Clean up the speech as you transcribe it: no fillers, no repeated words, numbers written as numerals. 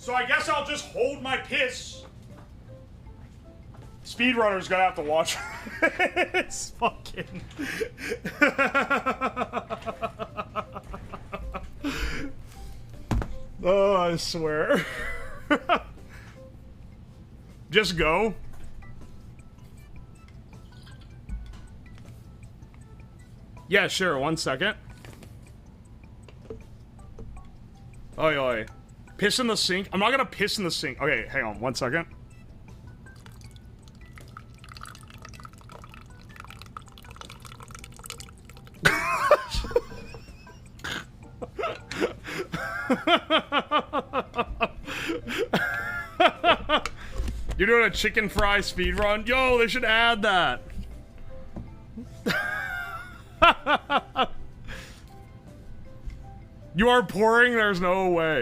So I guess I'll just hold my piss. Speedrunner's gonna have to watch. It's fucking. Oh, I swear. Just go. Yeah, sure. 1 second. Oi, oi. Piss in the sink? I'm not gonna piss in the sink. Okay, hang on. 1 second. You're doing a chicken fry speed run? Yo, they should add that. You are pouring? There's no way.